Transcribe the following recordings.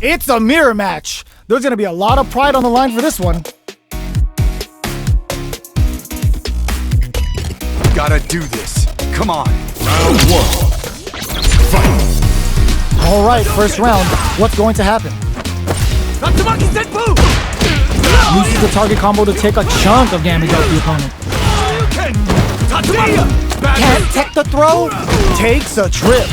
It's a mirror match. There's gonna be a lot of pride on the line for this one. Gotta do this. Come on. Round one. Fight. All right, first round. What's going to happen? Uses the target combo to take a chunk of damage off the opponent. Can't tech the throw. Takes a trip.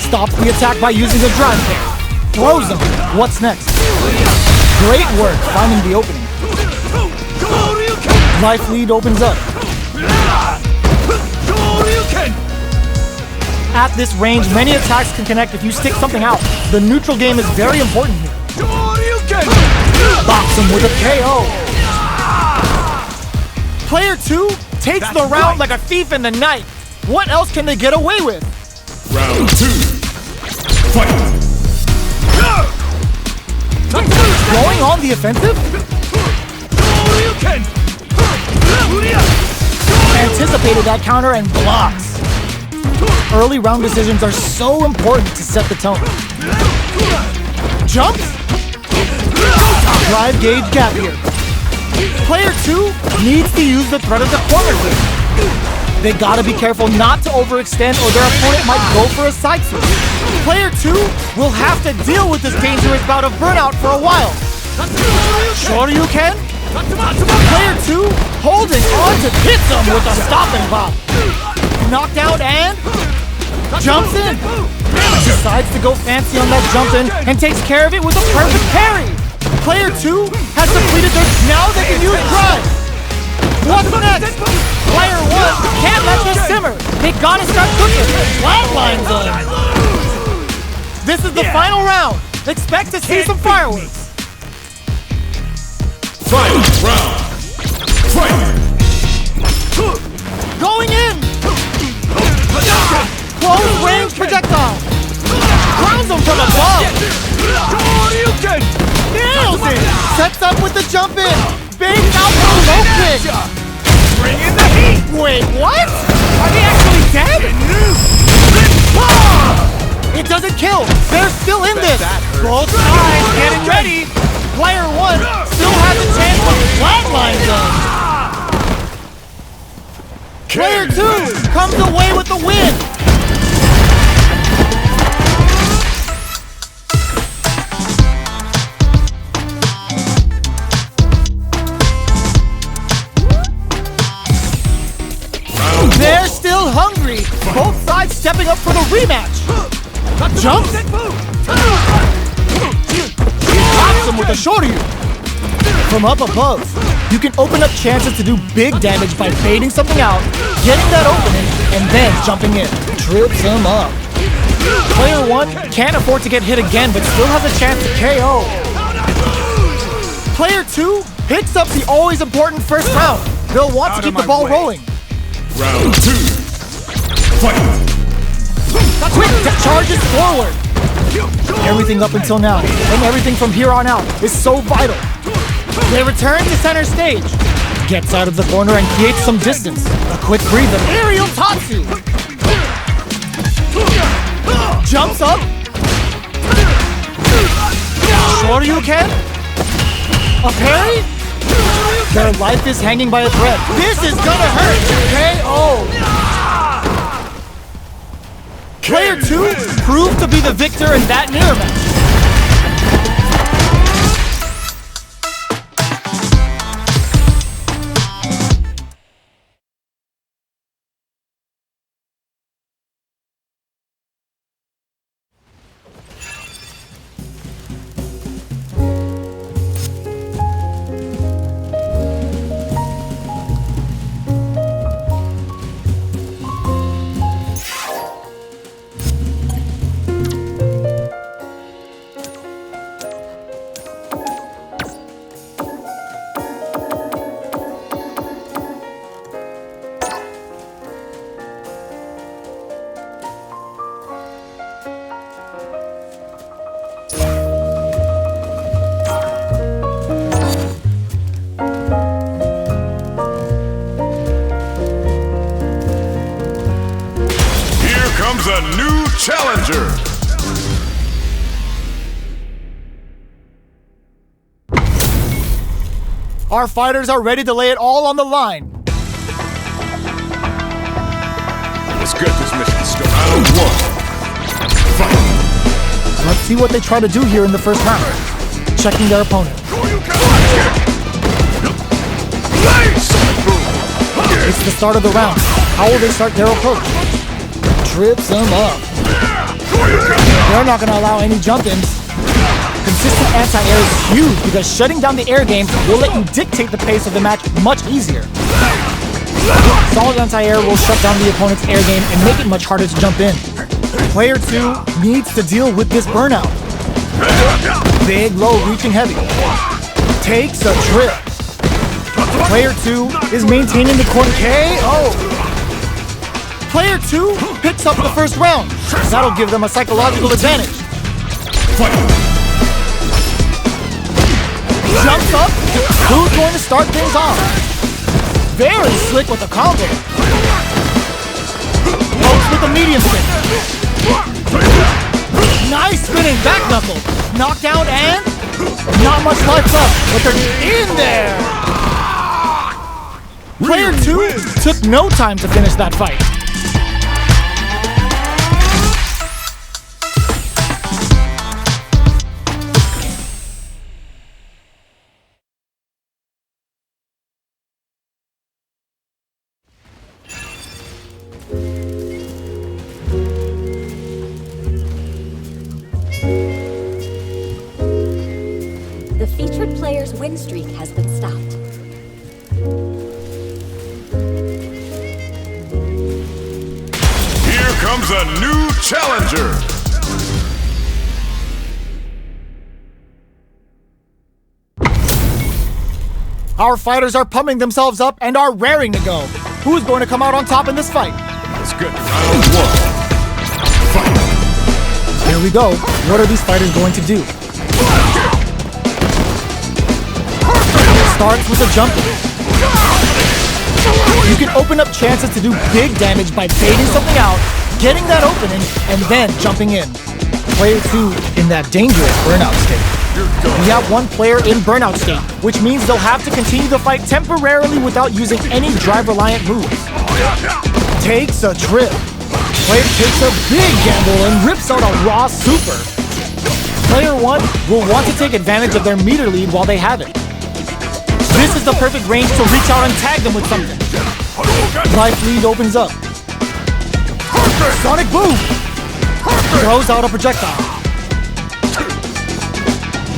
Stops the attack by using a drive kick. Throws him. What's next? Great work finding the opening. Life lead opens up. At this range, many attacks can connect if you stick something out. The neutral game is very important here. Box him with a KO. Player 2 takes the round like a thief in the night. What else can they get away with? Round 2. Fight. Going on the offensive? Anticipated that counter and blocks. Early round decisions are so important to set the tone. Jumps? Drive gauge gap here. Player 2 needs to use the threat of the corner here. They gotta be careful not to overextend or their opponent might go for a side switch. Player 2 will have to deal with this dangerous bout of burnout for a while. Shoryuken? Player 2 holding on to hits him with a stopping pop. Knocked out and jumps in. Decides to go fancy on that jump in and takes care of it with a perfect parry. Player 2 has completed their. Now they can use drive. What's next? Player 1 can't let this simmer. They gotta start cooking. Flatlines them. This is the final round. Expect to see some fireworks. Final round. Fight. Going in. Close range projectile. Grounds him from above. Nails it. Sets up with the jump in. Big outbound low kick. Bring in the heat. Wait, what? Are they actually dead? It doesn't kill. They're still in this. Both sides getting ready. Player 1 still has a chance to flatline them. Player 2 comes away with the win. They're still hungry. Both sides stepping up for the rematch. Jumps. Pops him with a shoryu. From up above, you can open up chances to do big damage by baiting something out, getting that opening, and then jumping in. Trips him up. Player 1 can't afford to get hit again, but still has a chance to KO. Player 2 picks up the always important first round. They'll want to keep the ball rolling. Round 2. Fight. Quick charges forward. Everything up until now, and everything from here on out, is so vital. They return to center stage. Gets out of the corner and creates some distance. A quick breather. Aerial Tatsu. Jumps up. Shoryuken. A parry. Their life is hanging by a thread. This is gonna hurt. KO. Player 2 proved to be the victor in that mirror match. A new challenger. Our fighters are ready to lay it all on the line. Let's get this mission started. Round 1. Fight. Let's see what they try to do here in the first round. Checking their opponent. It's the start of the round. How will they start their approach? Trips them up. They're not going to allow any jump-ins. Consistent anti-air is huge because shutting down the air game will let you dictate the pace of the match much easier. Solid anti-air will shut down the opponent's air game and make it much harder to jump in. Player 2 needs to deal with this burnout. Big low reaching heavy. Takes a trip. Player 2 is maintaining the corner KO. Player 2 picks up the first round. That'll give them a psychological advantage. Jumps up. Who's going to start things off? Very slick with a combo. Pokes with a medium spin. Nice spinning back knuckle. Knockdown and not much life left, but they're in there. Player 2 took no time to finish that fight. The featured player's win streak has been stopped. Here comes a new challenger. Our fighters are pumping themselves up and are raring to go. Who's going to come out on top in this fight? Let's get round 1. Fight. Here we go. What are these fighters going to do? Starts with a jump. You can open up chances to do big damage by baiting something out, getting that opening, and then jumping in. Player 2 in that dangerous burnout state. We have one player in burnout state, which means they'll have to continue the fight temporarily without using any drive-reliant moves. Takes a trip. Player takes a big gamble and rips out a raw super. Player 1 will want to take advantage of their meter lead while they have it. This is the perfect range to reach out and tag them with something. Life lead opens up. Sonic boom! Throws out a projectile.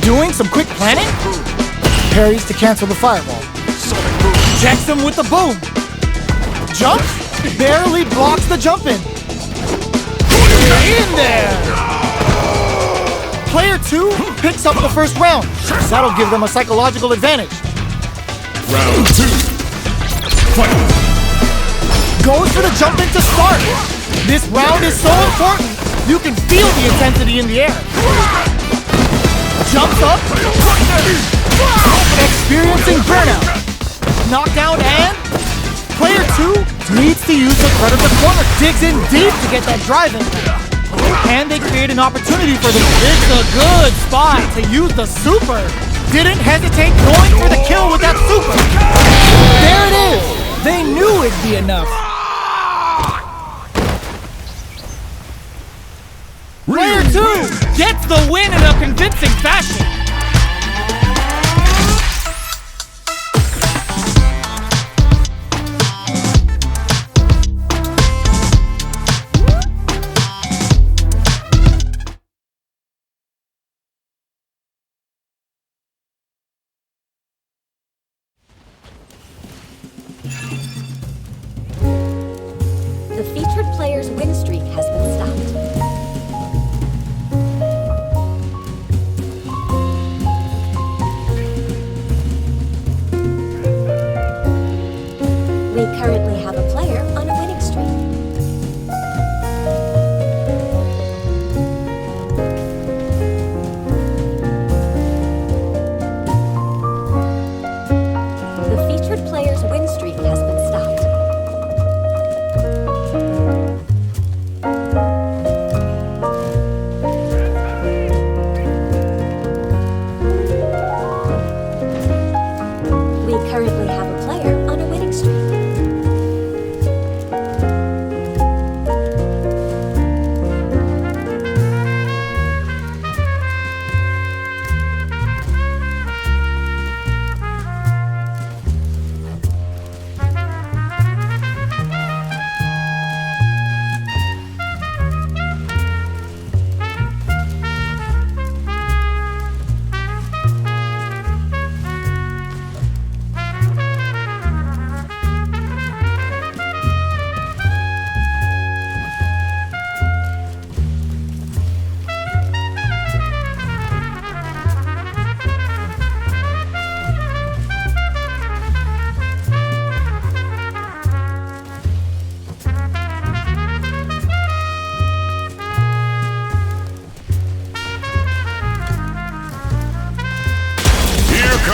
Doing some quick planning? Parries to cancel the fireball. Checks him with the boom. Jumps? Barely blocks the jump in. In there! Player 2 picks up the first round. That'll give them a psychological advantage. Round 2. Fight. Goes for the jump in to start. This round is so important. You can feel the intensity in the air. Jumps up. Experiencing burnout. Knockdown and player 2 needs to use the threat of the corner. Digs in deep to get that drive in. And they create an opportunity for them. It's a good spot to use the super. Didn't hesitate going for the kill with that super. There it is. They knew it'd be enough. Player 2 gets the win in a convincing fashion. The featured player's win streak has been stopped.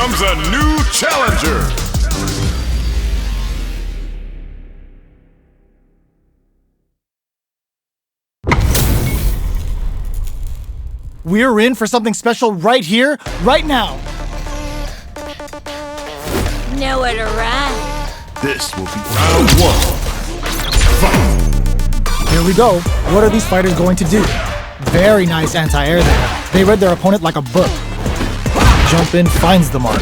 comes a new challenger. We're in for something special right here, right now. Nowhere to run. This will be round one. Here we go. What are these fighters going to do? Very nice anti-air there. They read their opponent like a book. Jump in finds the mark.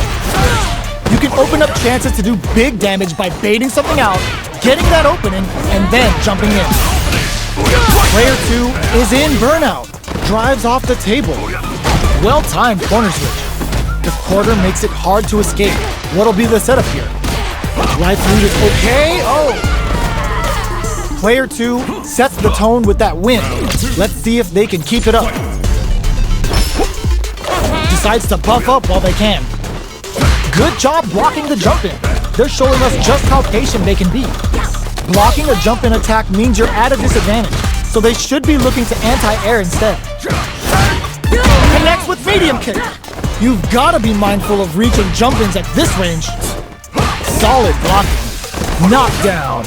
You can open up chances to do big damage by baiting something out, getting that opening, and then jumping in. Player 2 is in burnout. Drives off the table. Well-timed corner switch. The quarter makes it hard to escape. What'll be the setup here? Life lead is okay. Oh! Player 2 sets the tone with that win. Let's see if they can keep it up. Decides to buff up while they can. Good job blocking the jump in. They're showing us just how patient they can be. Blocking a jump in attack means you're at a disadvantage, so they should be looking to anti-air instead. Connects with medium kick. You've got to be mindful of reaching jump-ins at this range. Solid blocking. Knockdown.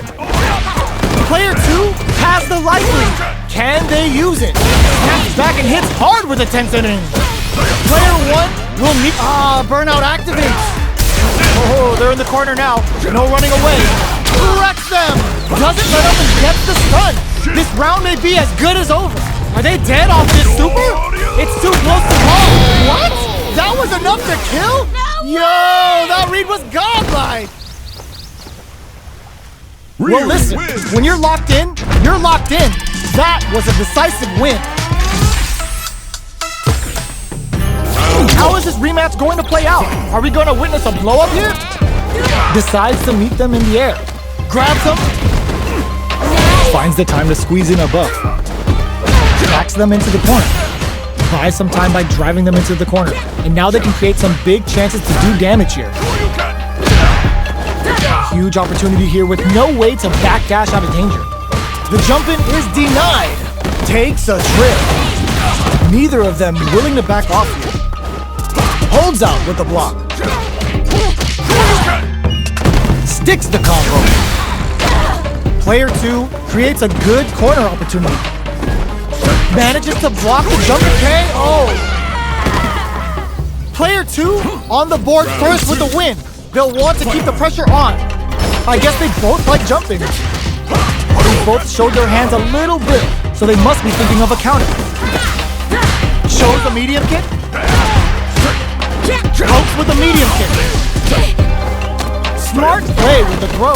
Player 2 has the life lead. Can they use it? Snaps back and hits hard with a tense in. Player 1 will meet... burnout activates. Oh, they're in the corner now. No running away. Wrecks them. Doesn't let up and gets the stun. This round may be as good as over. Are they dead off this super? It's too close to call. What? That was enough to kill? Yo, that read was godlike. Well, listen, when you're locked in, you're locked in. That was a decisive win. How is this rematch going to play out? Are we going to witness a blow-up here? Decides to meet them in the air. Grabs them. Finds the time to squeeze in a buff. Backs them into the corner. Buys some time by driving them into the corner. And now they can create some big chances to do damage here. Huge opportunity here with no way to backdash out of danger. The jump-in is denied. Takes a trip. Neither of them willing to back off here. Holds out with the block. Sticks the combo. Player 2 creates a good corner opportunity. Manages to block the jump KO. Player 2 on the board first with the win. They'll want to keep the pressure on. I guess they both like jumping. They both showed their hands a little bit, so they must be thinking of a counter. Shows the medium kick. Pokes with the medium kick. Smart play with the throw.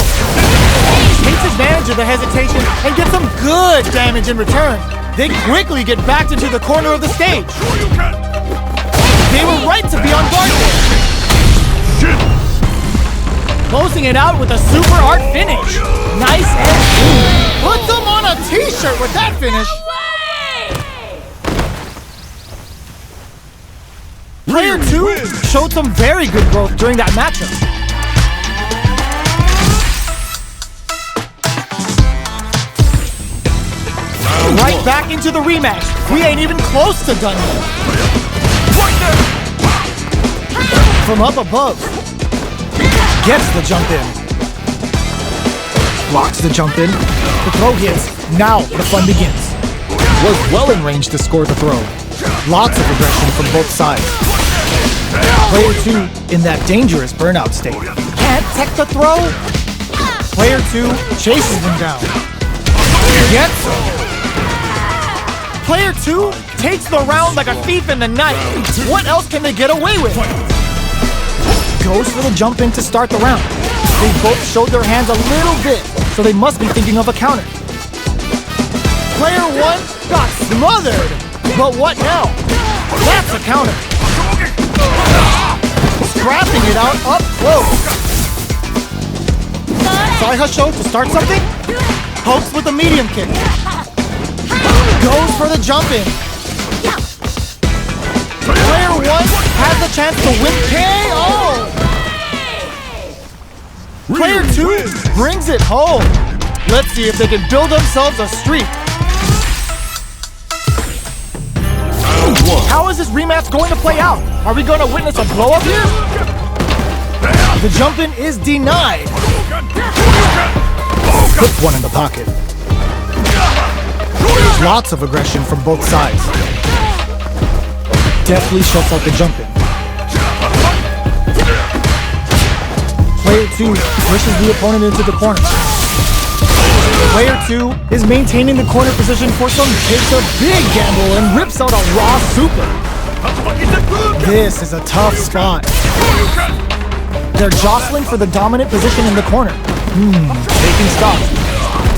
Takes advantage of the hesitation and gets some good damage in return. They quickly get backed into the corner of the stage. They were right to be on guard there. Closing it out with a super art finish. Nice and clean. Puts them on a t-shirt with that finish. Player 2 showed some very good growth during that matchup. Right back into the rematch. We ain't even close to done yet. From up above. Gets the jump in. Blocks the jump in. The throw hits. Now the fun begins. Was well in range to score the throw. Lots of aggression from both sides. Player 2 in that dangerous burnout state. Can't tech the throw. Player 2 chases him down. Gets him. Player 2 takes the round like a thief in the night. What else can they get away with? Goes for the jump in to start the round. They both showed their hands a little bit, so they must be thinking of a counter. Player 1 got smothered. But what now? That's a counter. Scrapping it out up close. Saihasho to start something. Pokes with a medium kick. Goes for the jump in. Player 1 has the chance to win KO. Player 2 brings it home. Let's see if they can build themselves a streak. How is this rematch going to play out? Are we going to witness a blow-up here? The jump-in is denied. Put one in the pocket. There's lots of aggression from both sides. Deftly shuts out the jump-in. Player 2 pushes the opponent into the corner. Player 2 is maintaining the corner position for some, takes a big gamble and rips out a raw super. This is a tough spot. They're jostling for the dominant position in the corner. Taking stock.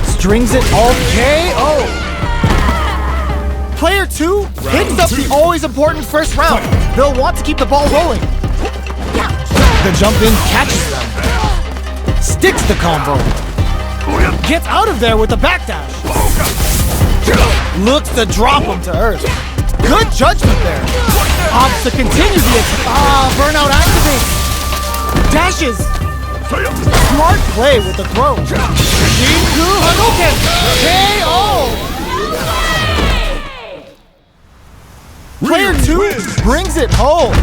Strings it all KO. Player 2 picks up the always important first round. They'll want to keep the ball rolling. The jump-in catches them. Sticks the combo. Gets out of there with the backdash. Looks to drop him to earth. Good judgment there. Opts to continue the attack. Burnout activates. Dashes. Smart play with the throw. Shinku Hadouken. KO. Player 2 brings it home.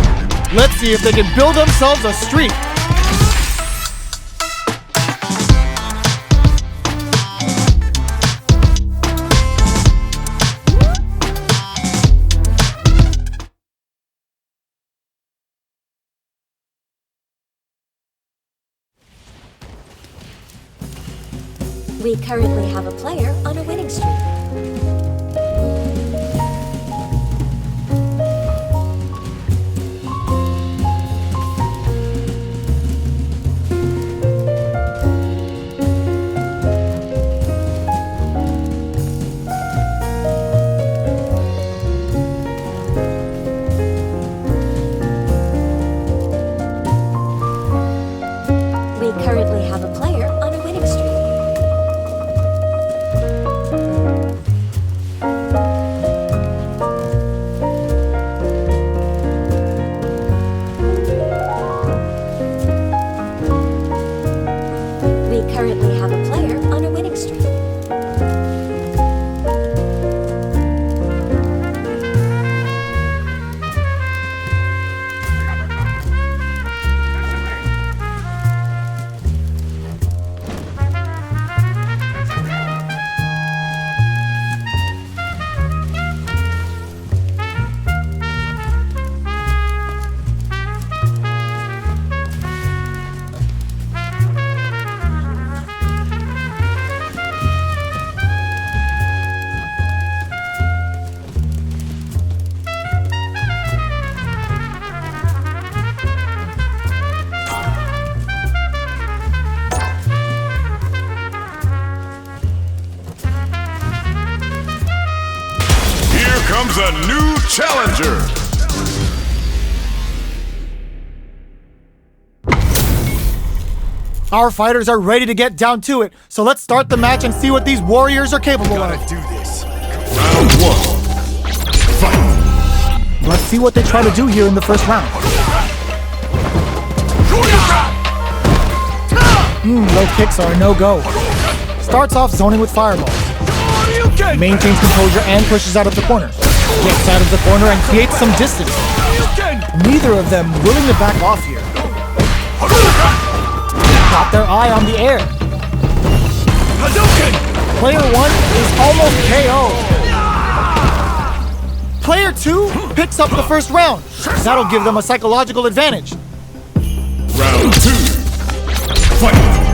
Let's see if they can build themselves a streak. We currently have a player on a winning streak. We currently have a player on a winning streak. We currently have a player on a winning streak. Comes a new challenger. Our fighters are ready to get down to it, so let's start the match and see what these warriors are capable Gotta of. do this. Round 1. Fight. Let's see what they try to do here in the first round. Low kicks are a no-go. Starts off zoning with fireballs. Maintains composure and pushes out of the corner. Gets out of the corner and creates some distance. Neither of them willing to back off here. Got their eye on the air. Player 1 is almost KO. Player 2 picks up the first round. That'll give them a psychological advantage. Round 2. Fight.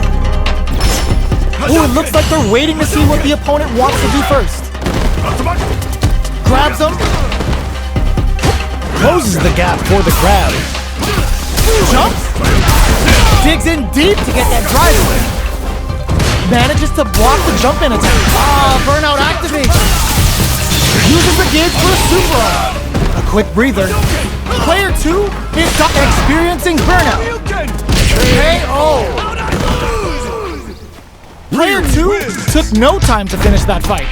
Ooh, it looks like they're waiting to see what the opponent wants to do first. Grabs him. Closes the gap for the grab. Jumps. Digs in deep to get that drive in. Manages to block the jump-in attack. Burnout activates. Uses the gauge for a super arm. A quick breather. Player 2 is experiencing burnout. KO. Player 2 took no time to finish that fight.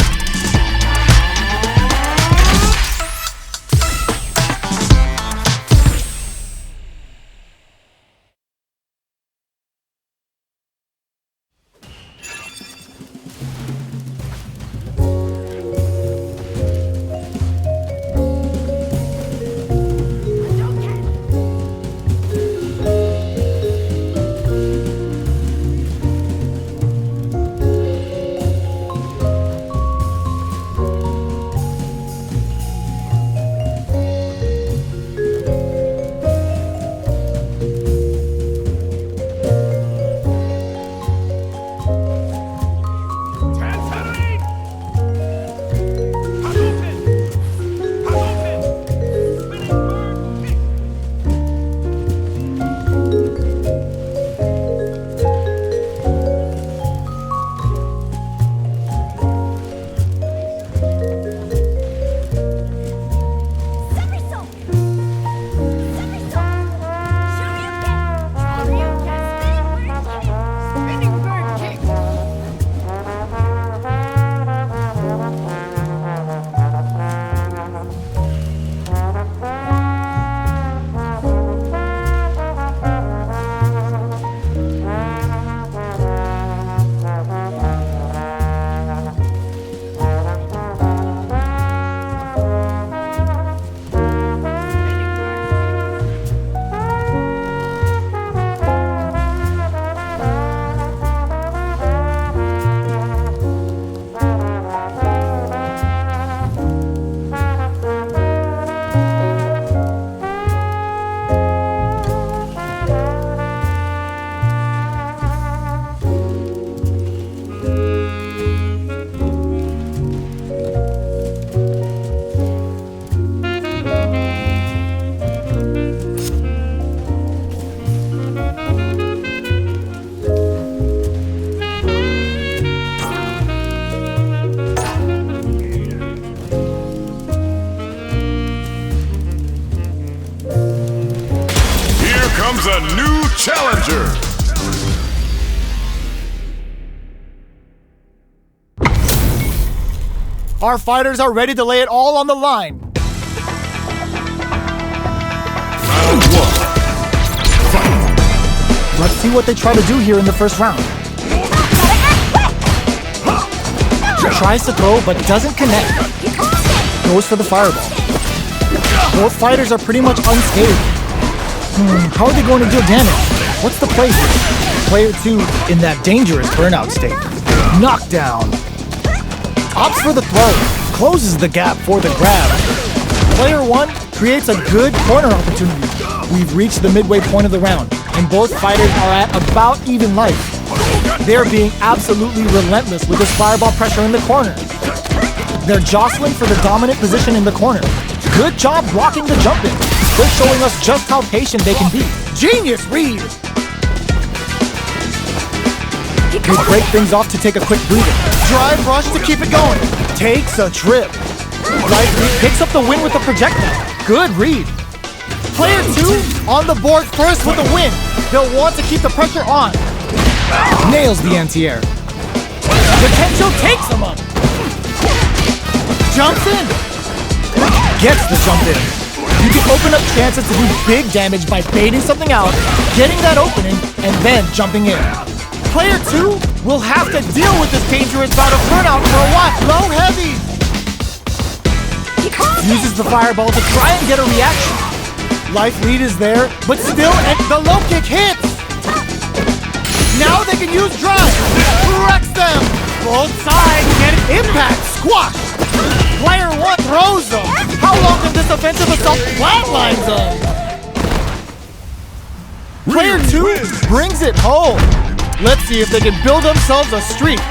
comes a new challenger. Our fighters are ready to lay it all on the line. Round 1. Fight. Let's see what they try to do here in the first round. Tries to throw but doesn't connect. Goes for the fireball. Both fighters are pretty much unscathed. How are they going to deal damage? What's the play here? Player 2 in that dangerous burnout state. Knockdown. Opts for the throw. Closes the gap for the grab. Player 1 creates a good corner opportunity. We've reached the midway point of the round, and both fighters are at about even life. They're being absolutely relentless with this fireball pressure in the corner. They're jostling for the dominant position in the corner. Good job blocking the jump in. They're showing us just how patient they can be. Genius read! They break things off to take a quick breather. Drive rush to keep it going. Takes a trip. Right read picks up the win with a projectile. Good read. Player 2 on the board first with a win. They'll want to keep the pressure on. Nails the anti-air. Potential takes him up. Jumps in. Gets the jump in. You can open up chances to do big damage by baiting something out, getting that opening, and then jumping in. Player 2 will have to deal with this dangerous bout of burnout for a while. Low heavy. Uses the fireball to try and get a reaction. Life lead is there, but still, and the low kick hits. Now they can use drive. Wrecks them. Both sides get impact. Squash. Player 1 throws them. How long can this offensive assault flatline them? Player 2 brings it home. Let's see if they can build themselves a streak.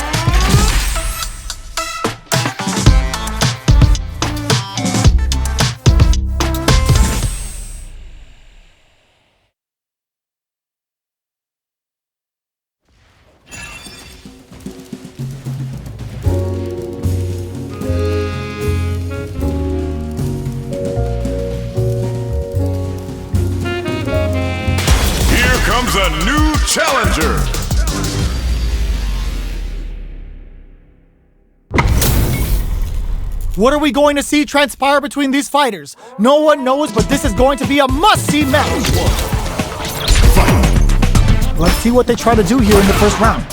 Here comes a new challenger. What are we going to see transpire between these fighters? No one knows, but this is going to be a must-see match. Let's see what they try to do here in the first round.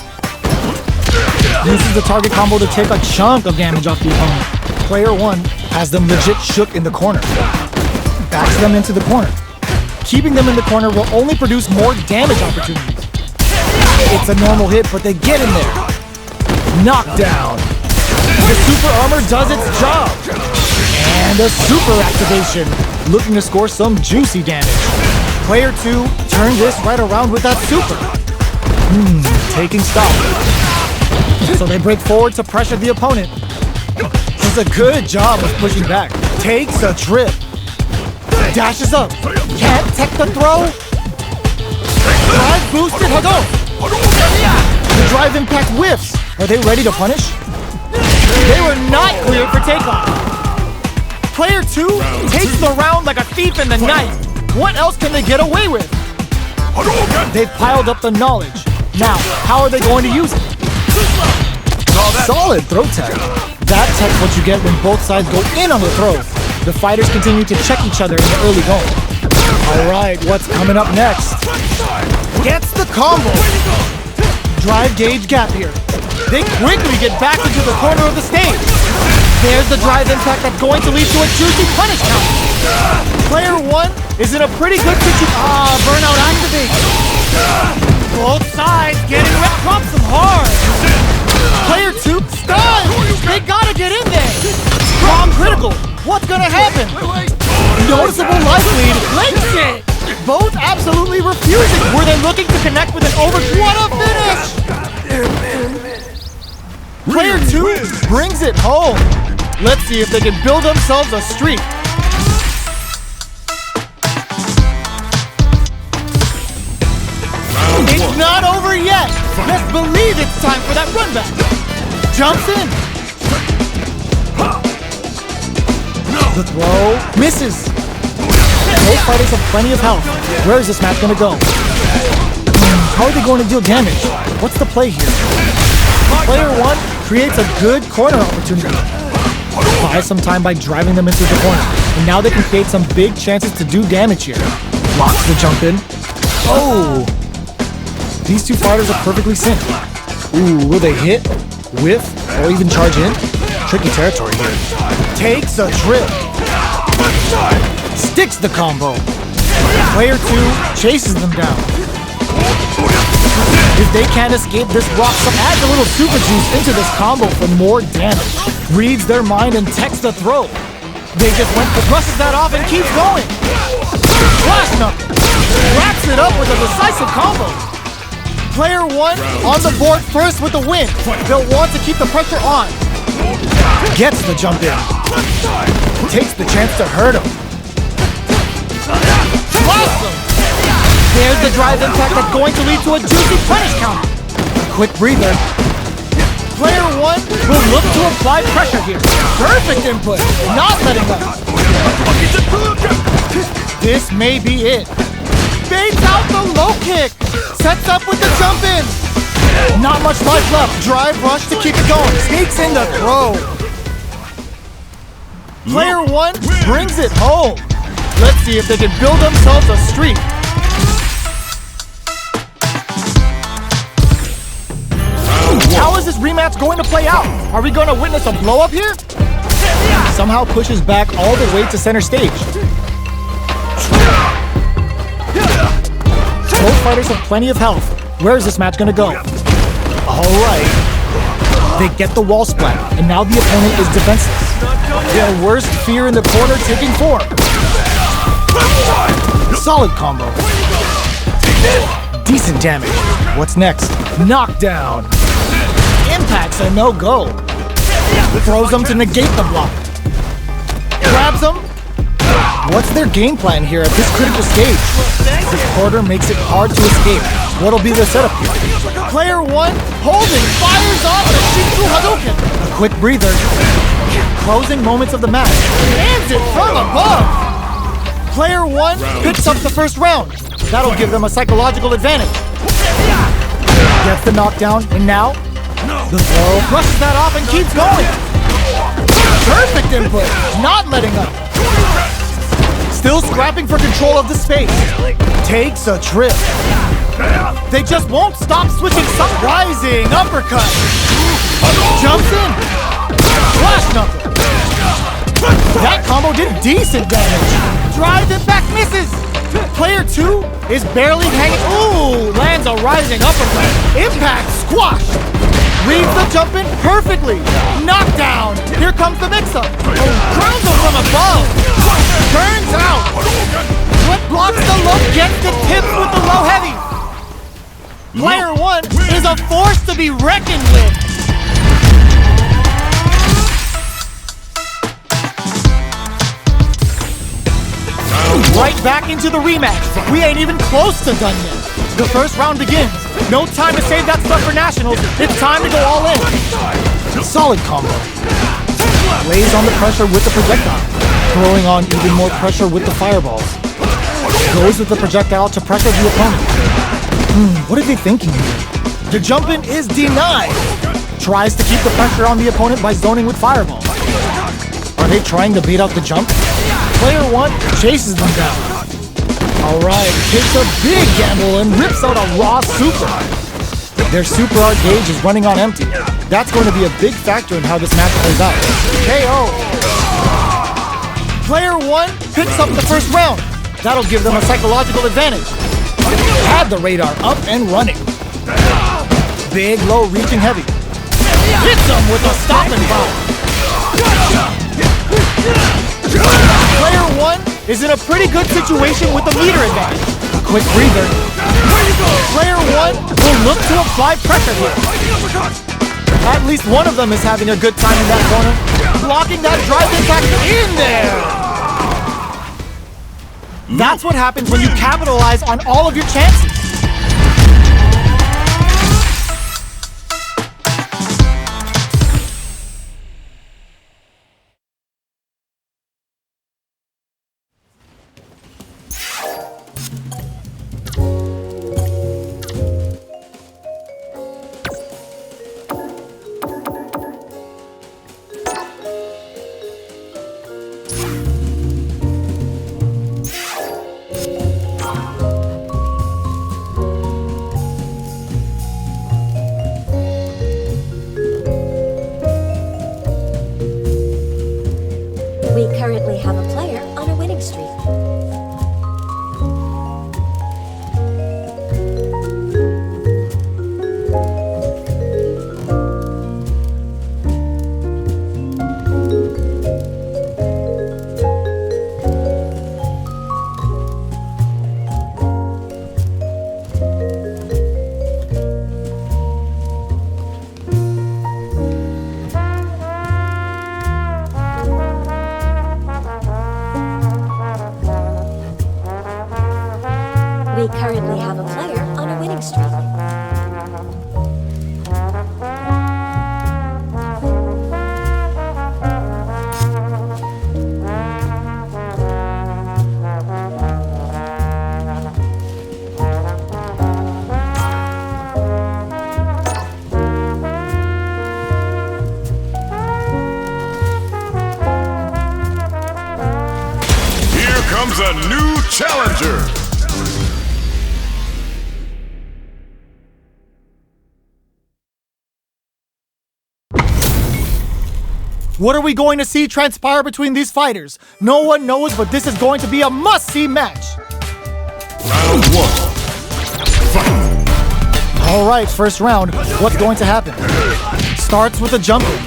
Uses the target combo to take a chunk of damage off the opponent. Player 1 has them legit shook in the corner. Backs them into the corner. Keeping them in the corner will only produce more damage opportunities. It's a normal hit, but they get in there. Knockdown. The super armor does its job. And a super activation. Looking to score some juicy damage. Player 2 turned this right around with that super. Taking stock. So they break forward to pressure the opponent. Does a good job of pushing back. Takes a trip. Dashes up. Can't tech the throw. Drive boosted Hadouken. The drive impact whiffs. Are they ready to punish? They were not cleared for takeoff. Player 2 takes the round like a thief in the night. What else can they get away with? They've piled up the knowledge. Now, how are they going to use it? Solid throw tech. That tech's what you get when both sides go in on the throw. The fighters continue to check each other in the early going. Alright, what's coming up next? Gets the combo. Drive gauge gap here. They quickly get back into the corner of the stage. There's the drive impact that's going to lead to a juicy punish count. Player 1 is in a pretty good situation. Burnout activates. Both sides getting wrecked. Drops them hard. Player 2 stunned. They gotta get in there. Strong critical. What's gonna happen? Noticeable life lead. Links it. Both absolutely refusing. Were they looking to connect with an over? What a finish! Player 2 brings it home. Let's see if they can build themselves a streak. It's not over yet. Let's believe it's time for that run back. Jumps in. The throw misses. Both fighters have plenty of health. Where is this match gonna go? How are they going to deal damage? What's the play here? Player 1 creates a good corner opportunity. Buys some time by driving them into the corner. And now they can create some big chances to do damage here. Blocks the jump in. Oh! These two fighters are perfectly synced. Ooh, will they hit, whiff, or even charge in? Tricky territory here. Takes a trip. Sticks the combo. Player 2 chases them down. If they can't escape this rock, add a little super juice into this combo for more damage. Reads their mind and techs the throw. They just brushes that off and keeps going. Flash knuckle. Wraps it up with a decisive combo. Player 1 on the board first with the win. They'll want to keep the pressure on. Gets the jump in. Takes the chance to hurt him. Awesome! There's the drive impact that's going to lead to a juicy punish counter. Quick breather. Player 1 will look to apply pressure here. Perfect input, not letting up. This may be it. Baits out the low kick. Sets up with the jump in. Not much life left. Drive rush to keep it going. Sneaks in the throw. Player 1 brings it home. Let's see if they can build themselves a streak. How is this rematch going to play out? Are we going to witness a blow up here? Somehow pushes back all the way to center stage. Both fighters have plenty of health. Where is this match going to go? Alright. They get the wall splat, and now the opponent is defenseless. Their worst fear in the corner taking form. Solid combo. Decent damage. What's next? Knockdown. Impact's a no-go. Throws them to negate the block. Grabs them. What's their game plan here at this critical stage? The quarter makes it hard to escape. What'll be the setup here? Player 1 holding, fires off a Shinju Hadouken. A quick breather. Closing moments of the match. Lands it from above. Player 1 picks up the first round. That'll give them a psychological advantage. Gets the knockdown, and now the throw brushes that off and keeps going. Perfect input, not letting up. Still scrapping for control of the space. Takes a trip. They just won't stop switching. Rising uppercut. Jumps in. Flash knuckle. That combo did decent damage. Drive impact misses. Player 2 is barely hanging. Ooh, lands a rising uppercut. Impact squash. Reads the jump in perfectly. Knockdown. Here comes the mix-up. Grounds him from above. Turns out. What blocks the low gets the tips with the low heavy. Player 1 is a force to be reckoned with. Right back into the rematch. We ain't even close to done yet. The first round begins. No time to save that stuff for nationals. It's time to go all in. Solid combo. Lays on the pressure with the projectile. Throwing on even more pressure with the fireballs. Goes with the projectile to pressure the opponent. What are they thinking here? The jump in is denied. Tries to keep the pressure on the opponent by zoning with fireballs. Are they trying to beat out the jump? Player 1 chases them down. Alright, takes a big gamble and rips out a raw super. Their super art gauge is running on empty. That's going to be a big factor in how this match plays out. KO. Player 1 picks up the first round. That'll give them a psychological advantage. Had the radar up and running. Big, low, reaching heavy. Hits them with a stop and bomb. Player 1 is in a pretty good situation with the meter advantage. Quick breather. Player 1 will look to apply pressure here. At least one of them is having a good time in that corner. Blocking that drive impact in there. That's what happens when you capitalize on all of your chances. currently have a player on a winning streak. We currently have a player on a winning streak. Here comes a new challenger. What are we going to see transpire between these fighters? No one knows, but this is going to be a must-see match. Round 1. Fight. All right, first round. What's going to happen? Starts with a jump in.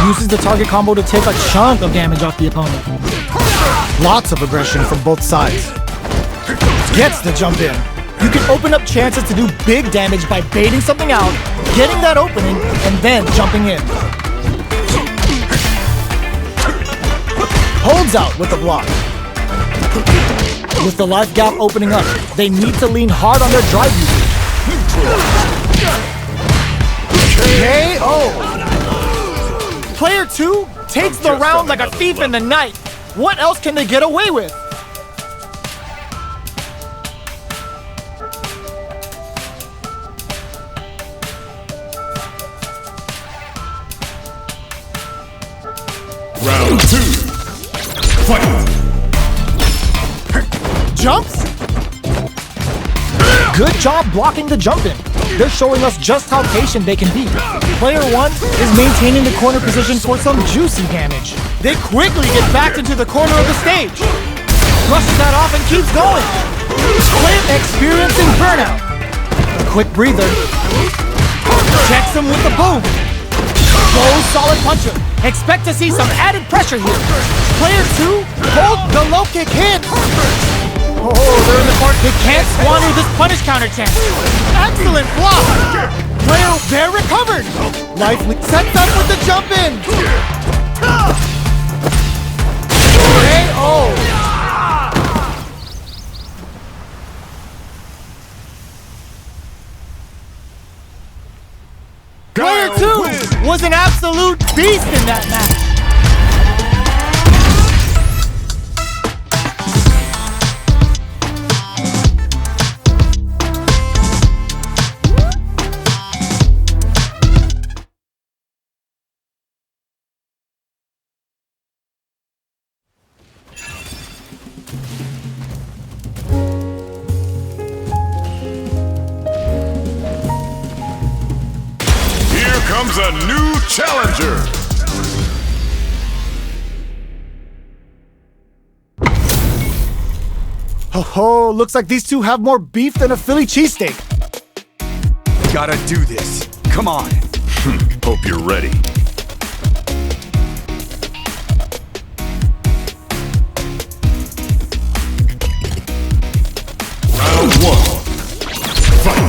Uses the target combo to take a chunk of damage off the opponent. Lots of aggression from both sides. Gets the jump in. You can open up chances to do big damage by baiting something out, getting that opening, and then jumping in. Holds out with the block. With the life gap opening up, they need to lean hard on their drive usage. KO! Player 2 takes the round like a thief in the night. What else can they get away with? Round 2. Fight. Jumps? Good job blocking the jump in. They're showing us just how patient they can be. Player 1 is maintaining the corner position for some juicy damage. They quickly get back into the corner of the stage. Brushes that off and keeps going. Player experiencing burnout. A quick breather. Checks him with the boom. Goes solid puncher. Expect to see some added pressure here. Player 2 hold the low kick hits. Oh, they're in the court. They can't squander this punish counter chance. Excellent block. Player, they're recovered. Lively sets up with the jump in. KO. Player 2 was an absolute beast in that match. Comes a new challenger. Oh, looks like these two have more beef than a Philly cheesesteak. Gotta do this. Come on. Hope you're ready. Round 1. Fight.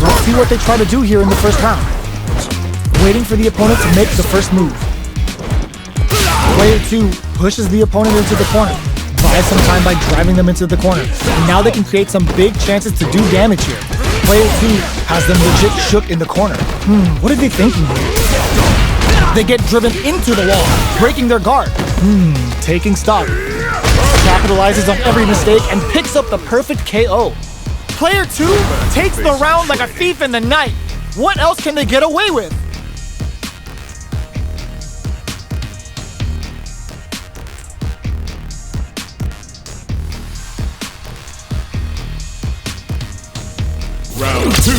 Let's see what they try to do here in the first round. Waiting for the opponent to make the first move. Player 2 pushes the opponent into the corner, buys some time by driving them into the corner, and now they can create some big chances to do damage here. Player 2 has them legit shook in the corner. What are they thinking here? They get driven into the wall, breaking their guard. Taking stock. Capitalizes on every mistake and picks up the perfect KO. Player 2 takes the round like a thief in the night. What else can they get away with? Round 2.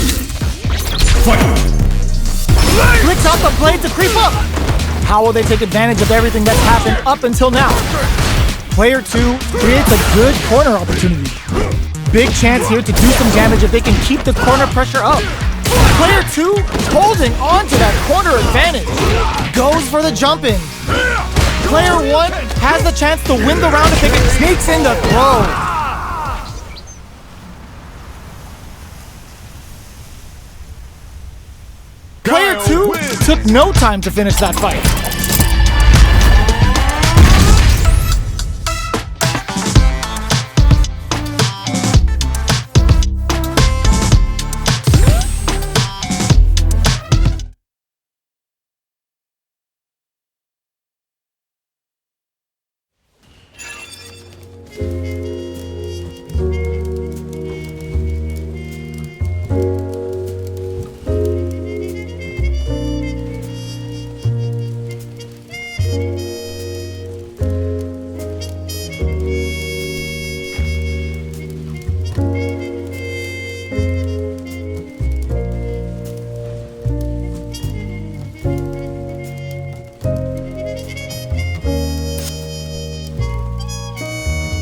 Fight. Flicks out the blade to creep up. How will they take advantage of everything that's happened up until now? Player 2 creates a good corner opportunity. Big chance here to do some damage if they can keep the corner pressure up. Player 2 holding on to that corner advantage. Goes for the jump in. Player 1 has the chance to win the round if they can sneaks in the throw. Player 2 took no time to finish that fight.